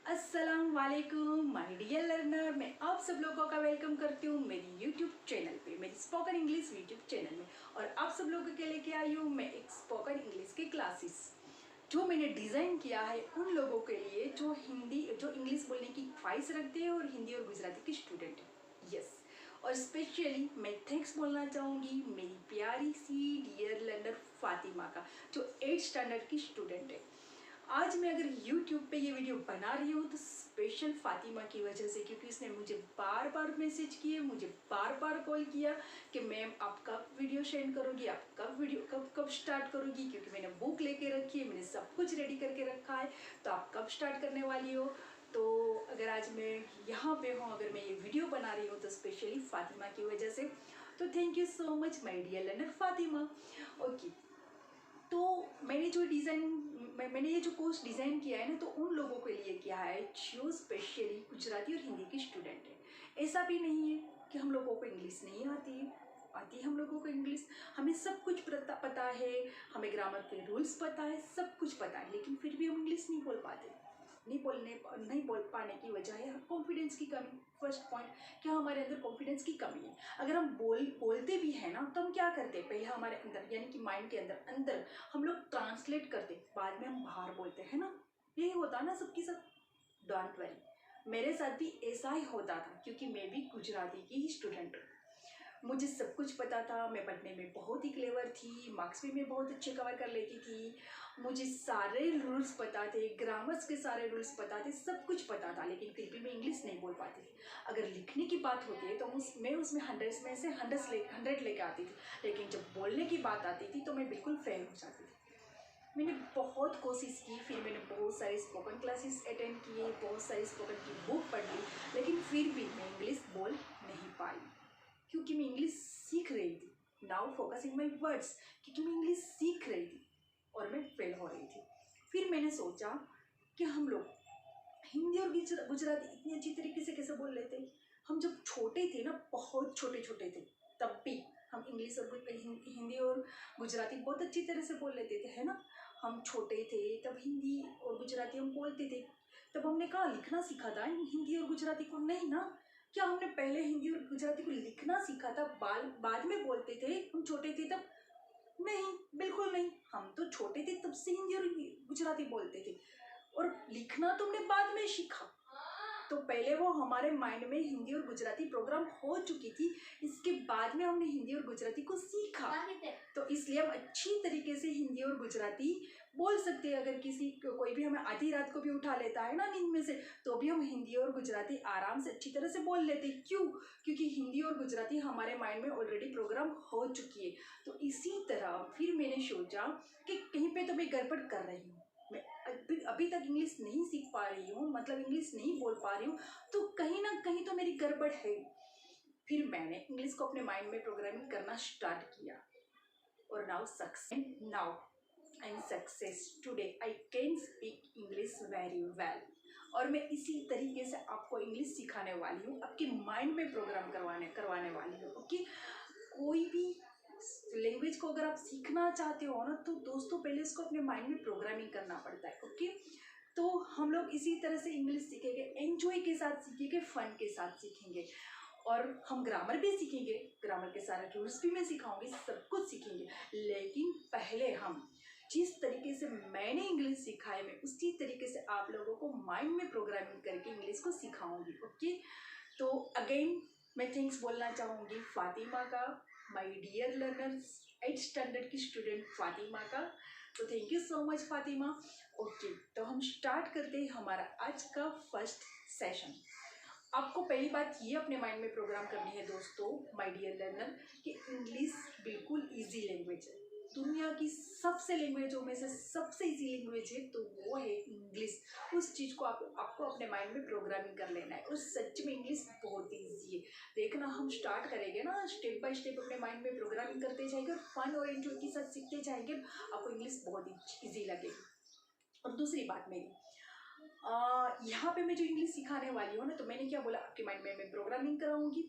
अस्सलाम वालेकुम my dear learner. मैं आप सब लोगों का वेलकम करती हूँ मेरी यूट्यूब चैनल पे, मेरी स्पोकन इंग्लिश यूट्यूब चैनल में। और आप सब लोगों के लेके आई हूँ मैं एक स्पोकन इंग्लिश की क्लासेस जो मैंने डिज़ाइन किया है उन लोगों के लिए जो इंग्लिश बोलने की ख्वाहिश रखते हैं और हिंदी और गुजराती के स्टूडेंट हैं। यस, और स्पेशली मैं थैंक्स बोलना चाहूँगी मेरी प्यारी सी डियर लर्नर फातिमा का, जो 8th स्टैंडर्ड की स्टूडेंट है। आज मैं अगर YouTube पे ये वीडियो बना रही हूँ तो स्पेशल फातिमा की वजह से, क्योंकि उसने मुझे बार बार मैसेज किए, मुझे बार बार कॉल किया कि मैम आप कब वीडियो सेंड करोगी, आप कब स्टार्ट करोगी, क्योंकि मैंने बुक लेके रखी है, मैंने सब कुछ रेडी करके रखा है, तो आप कब स्टार्ट करने वाली हो। तो अगर आज मैं यहाँ पे हूँ, अगर मैं ये वीडियो बना रही हूँ तो स्पेशली फातिमा की वजह से। तो thank you so much my dear learner Fatima. Okay, तो मैंने ये जो कोर्स डिज़ाइन किया है ना, तो उन लोगों के लिए किया है जो स्पेशली गुजराती और हिंदी के स्टूडेंट हैं। ऐसा भी नहीं है कि हम लोगों को इंग्लिश नहीं आती है, आती है हम लोगों को इंग्लिश। हमें सब कुछ पता है, हमें ग्रामर के रूल्स पता है, सब कुछ पता है, लेकिन फिर भी हम इंग्लिश नहीं बोल पाते। नहीं बोल पाने की वजह है कॉन्फिडेंस की कमी। फर्स्ट पॉइंट, क्या हमारे अंदर कॉन्फिडेंस की कमी है। अगर हम बोलते भी हैं ना, तो हम क्या करते हैं, पहले हमारे अंदर यानी कि माइंड के अंदर हम लोग ट्रांसलेट करते, बाद में हम बाहर बोलते हैं ना। यही होता है ना सबके साथ। डोंट वरी, मेरे साथ भी ऐसा ही होता था, क्योंकि मैं भी गुजराती की ही स्टूडेंट हूँ। मुझे सब कुछ पता था, मैं पढ़ने में बहुत ही क्लेवर थी, मार्क्स भी मैं बहुत अच्छे कवर कर लेती थी, मुझे सारे रूल्स पता थे, ग्रामर्स के सारे रूल्स पता थे, सब कुछ पता था, लेकिन फिर भी मैं इंग्लिश नहीं बोल पाती थी। अगर लिखने की बात होती है तो मैं उसमें 100 में से 100 लेके आती थी, लेकिन जब बोलने की बात आती थी तो मैं बिल्कुल फेल हो जाती थी। मैंने बहुत कोशिश की, फिर मैंने बहुत सारे स्पोकन क्लासेस अटेंड किए, बहुत सारी स्पोकन की बुक पढ़ ली, लेकिन फिर भी मैं इंग्लिश बोल नहीं पाई, क्योंकि मैं इंग्लिश सीख रही थी। नाउ फोकसिंग माई वर्ड्स, क्योंकि मैं इंग्लिश सीख रही थी और मैं फेल हो रही थी। फिर मैंने सोचा कि हम लोग हिंदी और गुजराती इतनी अच्छी तरीके से कैसे बोल लेते हैं। हम जब छोटे थे ना, बहुत छोटे छोटे थे, तब भी हम इंग्लिश और हिंदी और गुजराती बहुत अच्छी तरह से बोल लेते थे, है ना। हम छोटे थे तब हिंदी और गुजराती हम बोलते थे। तब हमने कहाँ लिखना सीखा था हिंदी और गुजराती को? नहीं ना। क्या हमने पहले हिंदी और गुजराती को लिखना सीखा था, बाद में बोलते थे हम छोटे थे तब? नहीं, बिल्कुल नहीं। हम तो छोटे थे तब से हिंदी और गुजराती बोलते थे, और लिखना तो हमने बाद में सीखा। तो पहले वो हमारे माइंड में हिंदी और गुजराती प्रोग्राम हो चुकी थी, इसके बाद में हमने हिंदी और गुजराती को सीखा। तो इसलिए हम अच्छी तरीके से हिंदी और गुजराती बोल सकते हैं। अगर कोई भी हमें आधी रात को भी उठा लेता है ना नींद में से, तो भी हम हिंदी और गुजराती आराम से अच्छी तरह से बोल लेते। क्यों? क्योंकि हिंदी और गुजराती हमारे माइंड में ऑलरेडी प्रोग्राम हो चुकी है। तो इसी तरह फिर मैंने सोचा कि कहीं पे तो मैं गड़बड़ कर रही हूँ, मैं अभी तक इंग्लिश नहीं सीख पा रही हूँ, मतलब इंग्लिश नहीं बोल पा रही हूँ, तो कहीं ना कहीं तो मेरी गड़बड़ है। फिर मैंने इंग्लिश को अपने माइंड में प्रोग्रामिंग करना स्टार्ट किया, और now I am success today, I can speak English very well. और मैं इसी तरीके से आपको इंग्लिश सिखाने वाली हूँ, आपके माइंड में प्रोग्राम करवाने वाली हूँ। ओके, कोई भी लैंग्वेज को अगर आप सीखना चाहते हो ना, तो दोस्तों पहले इसको अपने माइंड में प्रोग्रामिंग करना पड़ता है। ओके, तो हम लोग इसी तरह से इंग्लिश सीखेंगे, एंजॉय के साथ सीखेंगे, फन के साथ सीखेंगे, और हम ग्रामर भी सीखेंगे, ग्रामर के सारे रूल्स भी मैं सिखाऊंगी, सब कुछ सीखेंगे। लेकिन पहले हम जिस तरीके से मैंने इंग्लिश सीखा है, मैं उसी तरीके से आप लोगों को माइंड में प्रोग्रामिंग करके इंग्लिश को सिखाऊंगी। ओके, तो अगेन मैं थैंक्स बोलना चाहूँगी फातिमा का, my dear learners, 8th standard की स्टूडेंट फातिमा का। तो thank you so much Fatima. Okay, तो हम स्टार्ट करते हैं हमारा आज का फर्स्ट सेशन। आपको पहली बात ये अपने माइंड में प्रोग्राम करनी है दोस्तों, माय डियर लर्नर, कि इंग्लिश बिल्कुल इजी लैंग्वेज है। दुनिया की सबसे लैंग्वेजों में से सबसे इजी लैंग्वेज है तो वो है इंग्लिश। उस चीज़ को आपको अपने माइंड में प्रोग्रामिंग कर लेना है, और सच में इंग्लिश बहुत ईजी है। देखना, हम स्टार्ट करेंगे ना, स्टेप बाय स्टेप अपने माइंड में प्रोग्रामिंग करते जाएंगे और फन और एंजॉय के साथ सीखते जाएंगे, आपको इंग्लिश बहुत ईजी लगेगी। और दूसरी बात मेरी, यहाँ पे मैं जो इंग्लिश सिखाने वाली हूँ ना, तो मैंने क्या बोला, आपके माइंड में मैं प्रोग्रामिंग कराऊंगी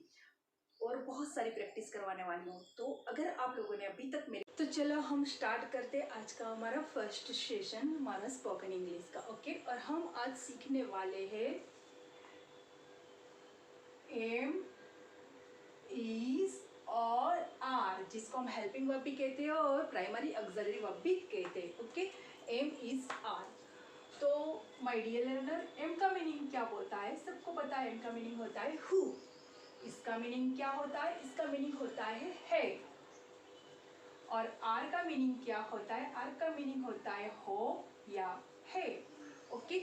और बहुत सारी प्रैक्टिस करवाने वाली हूँ। तो अगर आप लोगों ने अभी तक मेरे तो चलो हम स्टार्ट करते आज का हमारा फर्स्ट सेशन हमारा स्पोकन इंग्लिश का। ओके, और हम आज सीखने वाले हैं एम, इज और आर, जिसको हम हेल्पिंग वर्ब भी कहते हैं और प्राइमरी ऑक्सिलरी वर्ब भी कहते हैं। Okay, am, is, are. तो माय डियर लर्नर, एम का मीनिंग क्या होता है? सबको पता है एम का मीनिंग होता है हु। इसका मीनिंग क्या होता है? इसका मीनिंग होता है। और आर का मीनिंग क्या होता है? आर का मीनिंग होता है हो या है। ओके,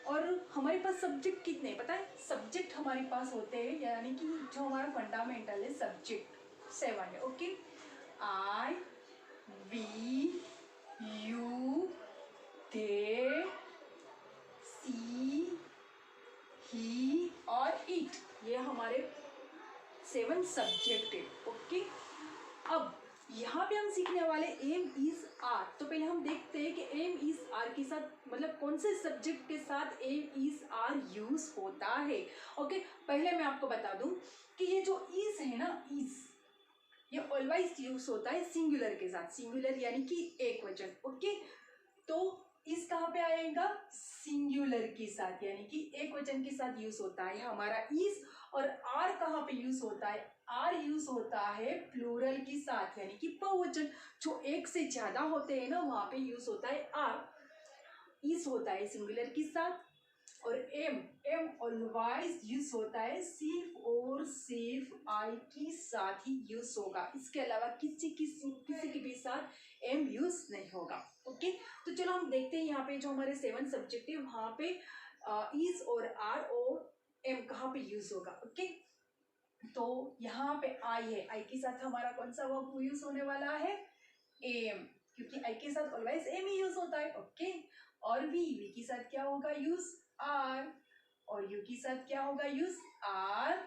और हमारे पास सब्जेक्ट कितने पता है? सब्जेक्ट हमारे पास होते हैं, यानी कि जो हमारा फंडामेंटल है सब्जेक्ट 7 है। ओके, आई, वी, यू, दे, सी, ही और इट, ये हमारे 7 सब्जेक्ट है। ओके, अब यहाँ पे हम सीखने वाले एम, इज, आर। तो पहले हम देखते हैं कि एम, इज, आर के साथ मतलब कौन से सब्जेक्ट के साथ एम, इज, आर यूज होता है। ओके, पहले मैं आपको बता दूं कि ये जो इज है ना, इज, ये ऑलवेज यूज होता है सिंगुलर के साथ, सिंगुलर यानी कि एक वचन। ओके, तो इज कहाँ पे आएगा? सिंगुलर के साथ, यानी कि एक वचन के साथ यूज होता है हमारा इज। और आर कहाँ पे यूज होता है? आर यूज होता है प्लूरल के साथ, यानी कि बहुवचन, जो एक से ज्यादा होते हैं ना, वहां पे यूज होता है आर। इज होता है सिंगुलर के साथ। और एम, एम ऑलवेज यूज होता है सिर्फ और सिर्फ आई के साथ ही यूज होगा, इसके अलावा किसी के भी साथ एम यूज नहीं होगा। ओके, तो चलो हम देखते हैं यहाँ पे जो हमारे 7 सब्जेक्ट है वहां पे इज और आर और एम कहाँ पे यूज होगा। ओके, तो यहाँ पे आई है, आई के साथ हमारा कौन सा वर्ब यूज होने वाला है? एम, क्योंकि आई के साथ ऑलवेज एम ही यूज होता है। ओके, और वी के साथ क्या होगा? Use are. और यू के साथ क्या होगा? Use are.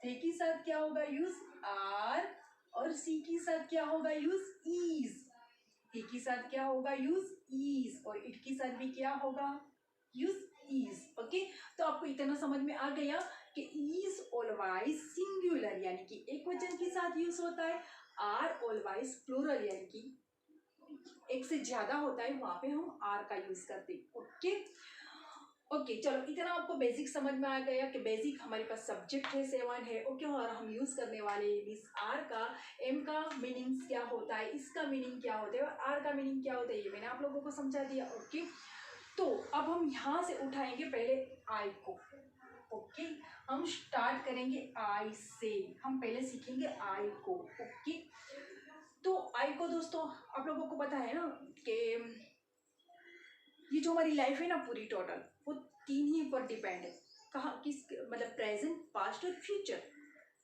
थे के साथ क्या होगा? Use are. और सी के साथ क्या होगा? Use is. ही के साथ क्या होगा? Use is. और इट के साथ भी क्या होगा? Use is. ओके, तो आपको इतना समझ में आ गया कि इज ऑलवेज सिंगुलर यानी कि एक वचन के साथ यूज होता है, आर ऑलवेज प्लूरल यानी कि एक से ज्यादा होता है, वहां पे हम आर का यूज करते हैं। ओके, ओके, चलो इतना आपको बेसिक समझ में आ गया कि बेसिक हमारे पास सब्जेक्ट है 7 है। ओके, और हम यूज करने वाले मीन्स आर का, एम का मीनिंग क्या होता है, इसका मीनिंग क्या होता है और आर का मीनिंग क्या होता है, ये मैंने आप लोगों को समझा दिया। ओके, तो अब हम यहाँ से उठाएंगे पहले आई को। ओके, हम स्टार्ट करेंगे आई से, हम पहले सीखेंगे आई को। ओके, तो आई को दोस्तों आप लोगों को पता है ना कि ये जो हमारी लाइफ है ना पूरी टोटल, वो 3 ही पर डिपेंड है। कहाँ, किस मतलब प्रेजेंट, पास्ट और फ्यूचर,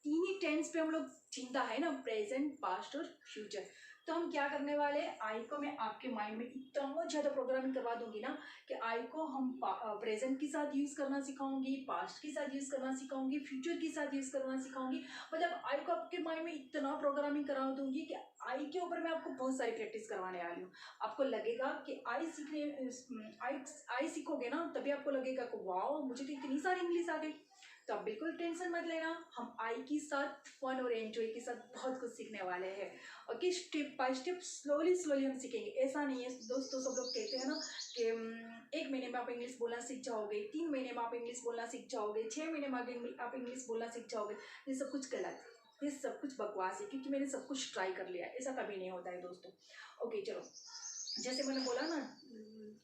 3 ही टेंस पे हम लोग जिंदा है ना, प्रेजेंट, पास्ट और फ्यूचर। तो हम क्या करने वाले हैं, आई को मैं आपके माइंड में इतना ज्यादा प्रोग्रामिंग करवा दूंगी ना कि आई को हम प्रेजेंट के साथ यूज करना सिखाऊंगी, पास्ट के साथ यूज करना सिखाऊंगी, फ्यूचर के साथ यूज करना सिखाऊंगी। मतलब आई को आपके माइंड में इतना प्रोग्रामिंग करा दूंगी कि आई के ऊपर मैं आपको बहुत सारी प्रैक्टिस करवाने वाली हूँ। आपको लगेगा कि आई सीखने, आई सीखोगे ना तभी आपको लगेगा कि वाओ मुझे तो इतनी सारी इंग्लिश आ गई। तो आप बिल्कुल टेंशन मत लेना, हम आई के साथ फन और एंजॉय के साथ बहुत कुछ सीखने वाले हैं। Okay, step by step slowly slowly हम सीखेंगे। ऐसा नहीं है दोस्तों, सब लोग कहते हैं ना कि 1 महीने में आप इंग्लिश बोलना सीख जाओगे, 3 महीने में आप इंग्लिश बोलना सीख जाओगे, 6 महीने में आप इंग्लिश बोलना सीख जाओगे। ये सब कुछ गलत है, ये सब कुछ बकवास है, क्योंकि मैंने सब कुछ ट्राई कर लिया, ऐसा कभी नहीं होता है दोस्तों। ओके, चलो जैसे मैंने बोला ना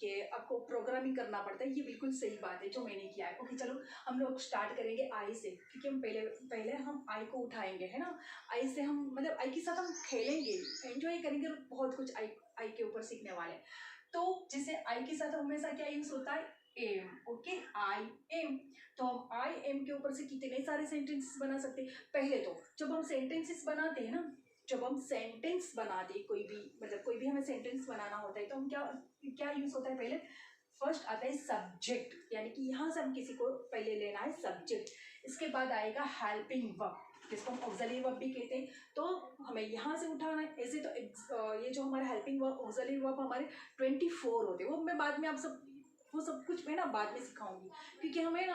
कि आपको प्रोग्रामिंग करना पड़ता है, ये बिल्कुल सही बात है जो मैंने किया है। ओके, चलो हम लोग स्टार्ट करेंगे आई से, क्योंकि हम पहले हम आई को उठाएंगे, है ना। आई से हम मतलब आई के साथ हम खेलेंगे, एंजॉय करेंगे और बहुत कुछ आई के ऊपर सीखने वाले हैं। तो जैसे आई के साथ हमेशा क्या यूज होता है? एम। Okay, I am. तो हम आई एम के ऊपर से कितने सारे सेंटेंसेस बना सकते हैं। पहले तो जब हम सेंटेंसेस बनाते हैं ना, जब हम सेंटेंस बनाते कोई भी, मतलब कोई भी हमें सेंटेंस बनाना होता है, तो हम क्या यूज होता है? पहले फर्स्ट आता है सब्जेक्ट, यानी कि यहाँ से हम किसी को पहले लेना है सब्जेक्ट। इसके बाद आएगा हेल्पिंग वर्ब, जिसको हम ऑक्सिलरी वर्ब भी कहते हैं, तो हमें यहाँ से उठाना है। ऐसे तो ये जो हमारे हेल्पिंग वर्ब, ऑक्सिलरी वर्ब हमारे 24 होते हैं, वो मैं बाद में आप सब वो सब कुछ मैं ना बाद में सिखाऊंगी, क्योंकि हमें ना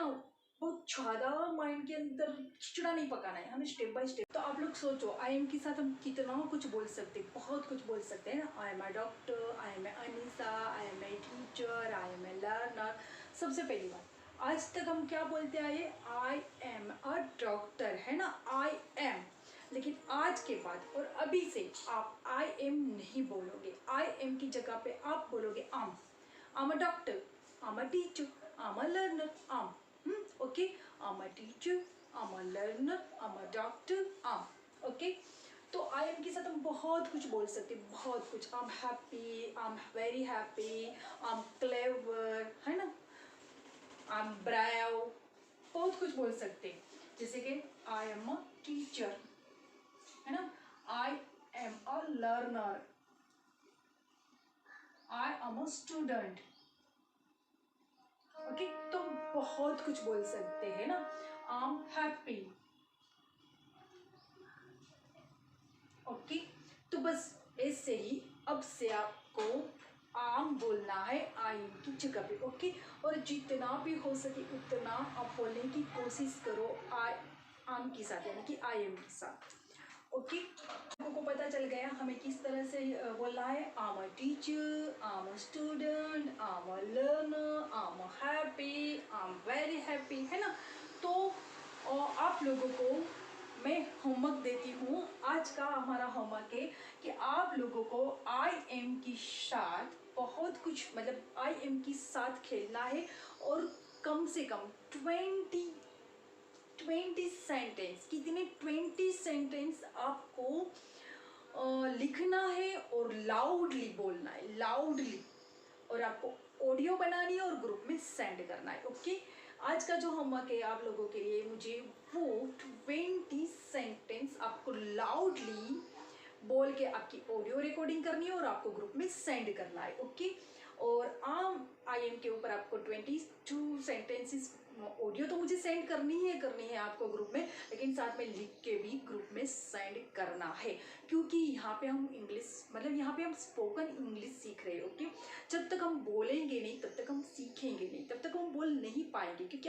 बहुत ज़्यादा माइंड के अंदर खिचड़ा नहीं पकाना है, हमें स्टेप बाय स्टेप। तो आप लोग सोचो, आई एम के साथ हम कितना कुछ बोल सकते हैं, बहुत कुछ बोल सकते हैं ना। I am a doctor, I am a Anisa, I am a teacher, I am a learner. सबसे पहली बात, आज तक हम क्या बोलते आए, आई एम अ डॉक्टर, है ना, आई एम। लेकिन आज के बाद और अभी से आप आई एम नहीं बोलोगे, आई एम की जगह पे आप बोलोगे आम। I'm a doctor, I'm a teacher, I'm a learner, okay? I'm a teacher, I'm a learner, I'm a doctor, okay? तो आई एम के साथ हम बहुत कुछ बोल सकते हैं, बहुत कुछ। I am happy, I am very happy, I am clever, है ना, आई एम ब्राव, बहुत कुछ बोल सकते हैं। जैसे कि आई एम अ टीचर, है ना, I am a learner, I am a student, okay. तो बहुत कुछ बोल सकते हैं ना। I am happy, okay. तो बस ऐसे ही अब से आपको आम बोलना है आई एम की जगह पे, ओके। और जितना भी हो सके उतना आप बोलने की कोशिश करो आई आम के साथ, यानी कि आई एम के साथ, ओके। लोगों को पता चल गया हमें किस तरह से बोलना है। आई am a teacher, I am a student, I am a learner, I am happy, I am very happy, है ना। तो आप लोगों को मैं होमवर्क देती हूँ। आज का हमारा होमवर्क है कि आप लोगों को आई एम के साथ बहुत कुछ, मतलब आई एम के साथ खेलना है। और कम से कम 20 सेंटेंस, कितने 20 सेंटेंस आपको लिखना है और लाउडली बोलना है, लाउडली। और आपको ऑडियो बनानी है और ग्रुप में सेंड करना है, ओके। आज का जो होमवर्क है आप लोगों के लिए, मुझे वो 20 सेंटेंस आपको लाउडली बोल के आपकी ऑडियो रिकॉर्डिंग करनी है और आपको ग्रुप में सेंड करना है, ओके। और आम आई एम के ऊपर आपको 22 सेंटेंसेस ऑडियो तो मुझे सेंड करनी है आपको ग्रुप में, लेकिन साथ में लिख के भी ग्रुप में सेंड करना है। क्योंकि यहाँ पे हम इंग्लिश, मतलब यहाँ पे हम स्पोकन इंग्लिश सीख रहे हैं, ओके। जब तक हम बोलेंगे नहीं तब तक हम सीखेंगे नहीं, तब तक हम बोल नहीं पाएंगे। क्योंकि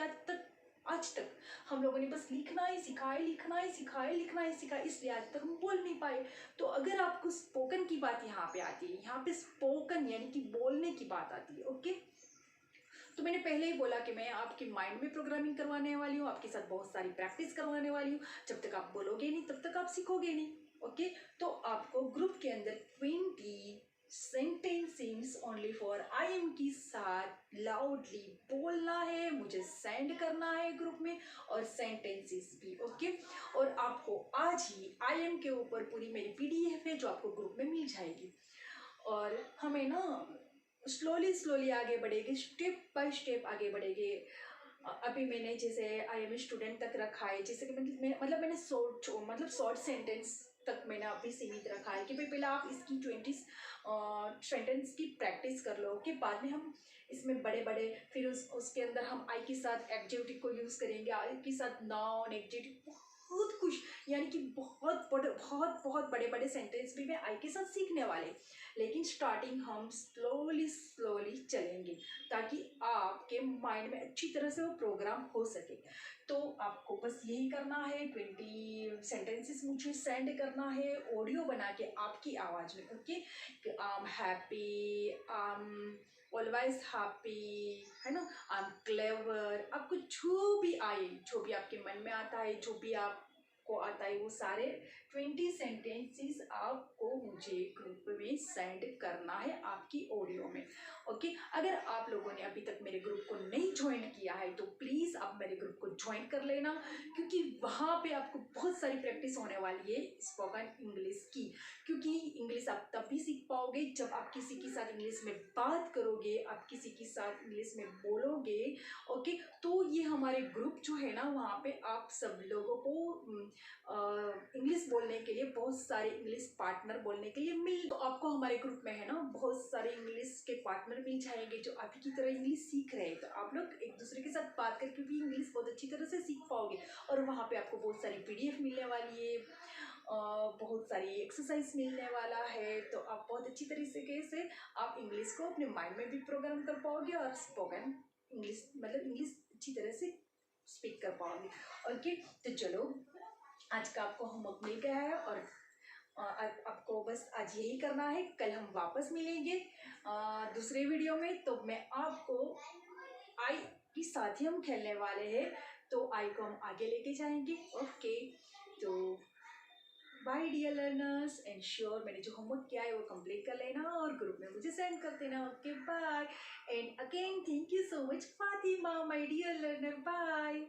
आज तक हम लोगों ने बस लिखना ही सिखाया, लिखना ही सिखाया, लिखना ही सिखाया, इसलिए आज तक हम बोल नहीं पाए। तो अगर आपको स्पोकन की बात यहाँ पे आती है, यहाँ पे स्पोकन यानी कि बोलने की बात आती है, ओके। तो मैंने पहले ही बोला कि मैं आपके माइंड में प्रोग्रामिंग करवाने वाली हूँ, आपके साथ बहुत सारी प्रैक्टिस करवाने वाली हूँ। जब तक आप बोलोगे नहीं तब तक आप सीखोगे नहीं, ओके। तो आपको ग्रुप के अंदर 20 sentences only for I am के साथ लाउडली बोलना है, मुझे सेंड करना है ग्रुप में, और सेंटेंसेस भी, ओके। और आपको आज ही आई एम के ऊपर पूरी मेरी पीडीएफ है जो आपको ग्रुप में मिल जाएगी। और हमें ना स्लोली स्लोली आगे बढ़ेंगे, स्टेप बाय स्टेप आगे बढ़ेंगे। अभी मैंने जैसे आई एम स्टूडेंट तक रखा है, जैसे कि मतलब मैंने शॉर्ट सेंटेंस तक मैंने अभी सीमित रखा है कि भाई पहले आप इसकी 20 सेंटेंस की प्रैक्टिस कर लो, कि बाद में हम इसमें बड़े बड़े, फिर उसके अंदर हम आई के साथ एडजेक्टिव को यूज़ करेंगे, आई के साथ नाउन एडजेक्टिव, बहुत कुछ, यानी कि बहुत बड़े बड़े सेंटेंस भी मैं आई के साथ सीखने वाले। लेकिन स्टार्टिंग हम स्लोली स्लोली चलेंगे, ताकि आपके माइंड में अच्छी तरह से वो प्रोग्राम हो सके। तो आपको बस यही करना है, 20 सेंटेंसेस मुझे सेंड करना है ऑडियो बना के आपकी आवाज़ में, okay. I am happy, I am always happy, है ना, आई एम क्लेवर। आपको जो भी आए, जो भी आपके मन में आता है, जो भी आपको आता है, वो सारे 20 सेंटेंसेस आपको मुझे ग्रुप में सेंड करना है आपकी ऑडियो में, ओके। अगर आप लोगों ने अभी तक मेरे ग्रुप को नहीं ज्वाइन किया है तो प्लीज़ आप मेरे ग्रुप को ज्वाइन कर लेना, क्योंकि वहाँ पे आपको बहुत सारी प्रैक्टिस होने वाली है स्पोकन इंग्लिश की। क्योंकि इंग्लिश आप तब भी सीख पाओगे जब आप किसी के साथ इंग्लिश में बात करोगे, आप किसी के साथ इंग्लिश में बोलोगे, ओके। तो ये हमारे ग्रुप जो है ना, वहाँ पे आप सब लोगों को इंग्लिश बोलने के लिए बहुत सारे इंग्लिश पार्टनर बोलने के लिए मिल, तो आपको हमारे ग्रुप में है ना बहुत सारे इंग्लिश के पार्टनर मिल जाएंगे जो आपकी की तरह इंग्लिश सीख रहे हैं। तो आप लोग एक दूसरे के साथ बात करके भी इंग्लिश बहुत अच्छी तरह से सीख पाओगे। और वहाँ पे आपको बहुत सारी पीडीएफ मिलने वाली है, बहुत सारी एक्सरसाइज मिलने वाला है। तो आप बहुत अच्छी तरीके से आप इंग्लिश को अपने माइंड में भी प्रोग्राम कर पाओगे और स्पोकन इंग्लिश, मतलब इंग्लिश अच्छी तरह से स्पीक कर पाओगे। ओके, तो चलो आज का आपको होमवर्क मिल गया है और आपको बस आज यही करना है। कल हम वापस मिलेंगे दूसरे वीडियो में। तो मैं आपको आई के साथ ही हम खेलने वाले हैं, तो आई को हम आगे लेके जाएंगे। ओके, तो bye dear learners, and sure मैंने जो होमवर्क किया है वो कंप्लीट कर लेना और ग्रुप में मुझे सेंड कर देना। Okay bye, and again thank you so much Fatima my dear learner, bye.